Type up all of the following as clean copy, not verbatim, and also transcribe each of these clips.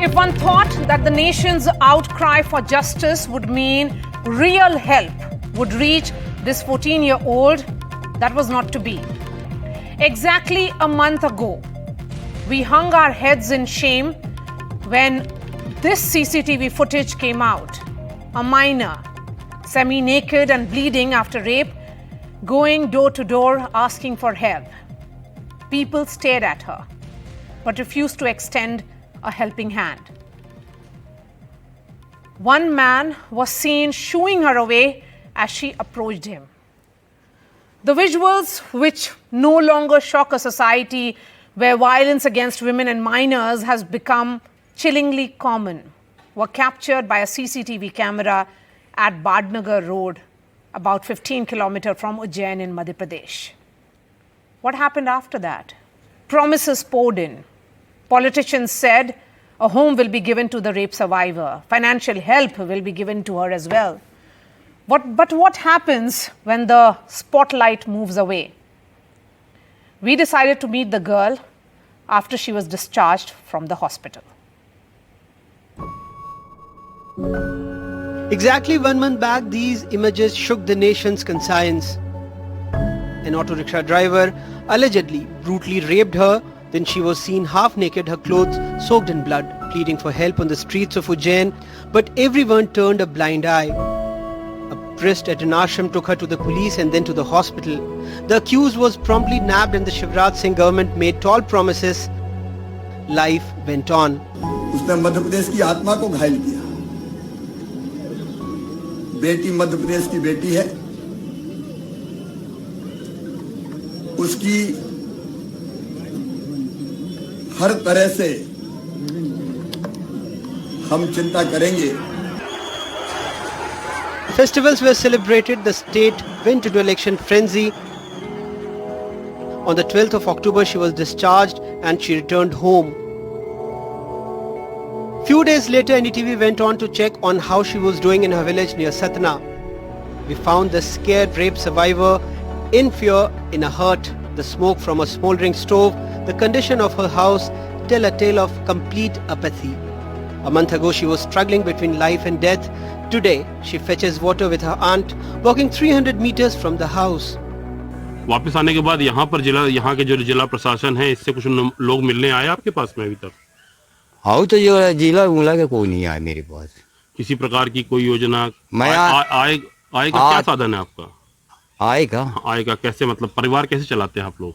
If one thought that the nation's outcry for justice would mean real help would reach this 14-year-old, that was not to be. Exactly a month ago, we hung our heads in shame when this CCTV footage came out. A minor, semi-naked and bleeding after rape, going door to door asking for help. People stared at her, but refused to extend a helping hand. One man was seen shooing her away as she approached him. The visuals, which no longer shock a society where violence against women and minors has become chillingly common, were captured by a CCTV camera at Badnagar Road, about 15 kilometers from Ujjain in Madhya Pradesh. What happened after that? Promises poured in. Politicians said a home will be given to the rape survivor. Financial help will be given to her as well. But what happens when the spotlight moves away? We decided to meet the girl after she was discharged from the hospital. Exactly 1 month back, these images shook the nation's conscience. An auto rickshaw driver allegedly brutally raped her. Then she was seen half naked, her clothes soaked in blood, pleading for help on the streets of Ujjain. But everyone turned a blind eye. A priest at an ashram took her to the police and then to the hospital. The accused was promptly nabbed and the Shivraj Singh government made tall promises. Life went on. उसने मध्य प्रदेश की आत्मा को घायल किया. बेटी मध्य प्रदेश की बेटी है. उसकी हर तरह से हम चिंता करेंगे. Festivals were celebrated, the state went into election frenzy. On the 12th of October, she was discharged and she returned home. Few days later, NDTV went on to check on how she was doing in her village near Satna. We found the scared rape survivor in fear in a hut. The smoke from a smoldering stove, the condition of her house tell a tale of complete apathy. A month ago, she was struggling between life and death. Today, she fetches water with her aunt, walking 300 meters from the house. वापस आने के बाद यहाँ के जो जिला प्रशासन है, इससे कुछ लोग मिलने आए आपके पास में अभी तक? हाँ, तो जो जिला उला के कोई नहीं आया मेरे पास. किसी प्रकार की कोई योजना आएगा? क्या साधन है आपका? आएगा कैसे, मतलब परिवार कैसे चलाते हैं आप लोग?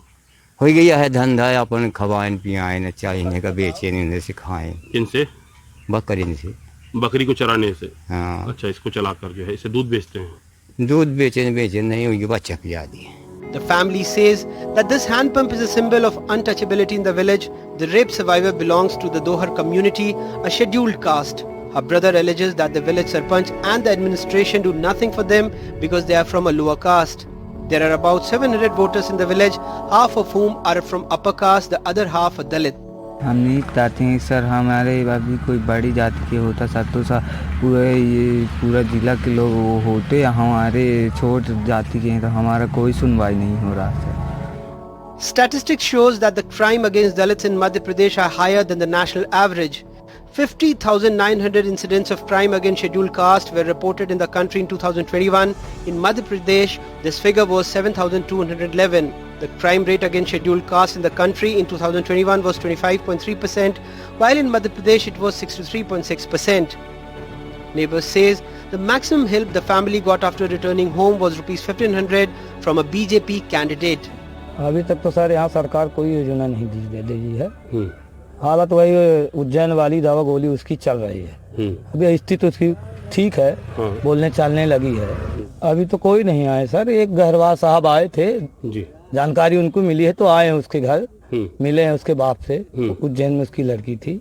हो गया है धंधा, अपन खवाएं पियाएं न चाहिए का बेचे इनसे सिखाएं. इनसे? बकरी से. बकरी को चराने से? हाँ. अच्छा, इसको चलाकर जो है इसे दूध बेचते हैं? दूध बेचे नहीं हुई, बच्चा पिया दिए. The family says that this hand pump is a symbol of untouchability in the village. The rape survivor belongs to the Dohar community, a scheduled caste. Her brother alleges that the village sarpanch and the administration do nothing for them because they are from a lower caste. There are about 700 voters in the village, half of whom are from upper caste, the other half are Dalit. हम नहीं चाहते हैं sir, हमारे अभी कोई बड़ी जाति के होता सर तो सर पूरा जिला के लोग वो होते, हमारे छोट जाति के हैं तो हमारा कोई सुनवाई नहीं हो रहा sir. Statistics shows that the crime against Dalits in Madhya Pradesh are higher than the national average. 50,900 incidents of crime against scheduled caste were reported in the country in 2021. In Madhya Pradesh, this figure was 7,211. The crime rate against scheduled caste in the country in 2021 was 25.3%, while in Madhya Pradesh it was 63.6%. Neighbors says the maximum help the family got after returning home was rupees 1,500 from a BJP candidate. अभी तक तो sir यहाँ सरकार कोई योजना नहीं दी है. हालत वही उज्जैन वाली दवा गोली उसकी चल रही है. अभी स्थिति उसकी ठीक है, बोलने चालने लगी है. अभी तो कोई नहीं आए सर. एक घरवास साहब आए थे जी, जानकारी उनको मिली है तो आए हैं उसके घर, मिले हैं उसके बाप से. उज्जैन में उसकी लड़की थी,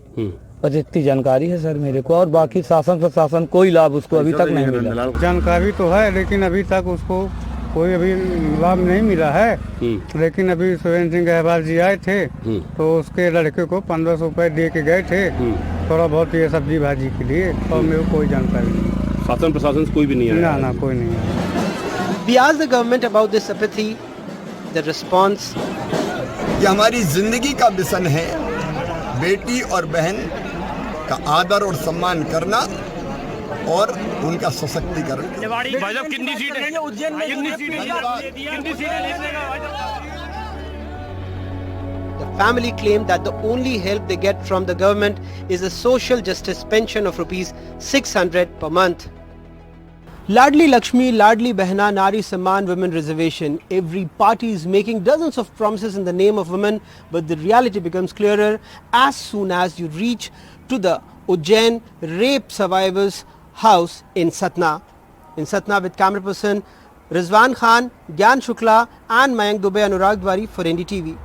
बस इतनी जानकारी है सर मेरे को. और बाकी शासन प्रशासन कोई लाभ उसको अभी तक नहीं मिला. जानकारी तो है लेकिन अभी तक उसको कोई अभी लाभ नहीं मिला है. लेकिन अभी सुरेंद्र सिंह गहवाल जी आए थे तो उसके लड़के को 1500 रुपए दे के गए थे, थोड़ा बहुत ये सब्जी भाजी के लिए, और मेरे को कोई जानकारी नहीं. शासन प्रशासन कोई भी नहीं आया? ना कोई नहीं आया. We asked the government about this apathy. The response: ये हमारी जिंदगी का मिशन है. बेटी और बहन का आदर और सम्मान करना और उनका सशक्तिकरण। कितनी सीट है? The family claimed that the only help they get from the government is a social justice pension of rupees 600 per month. Ladli Lakshmi, Ladli Behna, Nari Samman Women Reservation. Every party is making dozens of promises in the name of women, but the reality becomes clearer as soon as you reach to the Ujjain rape survivors' house in Satna. In Satna with camera person Rizwan Khan, Gyan Shukla and Mayank Dubey, Anurag Dwari for NDTV.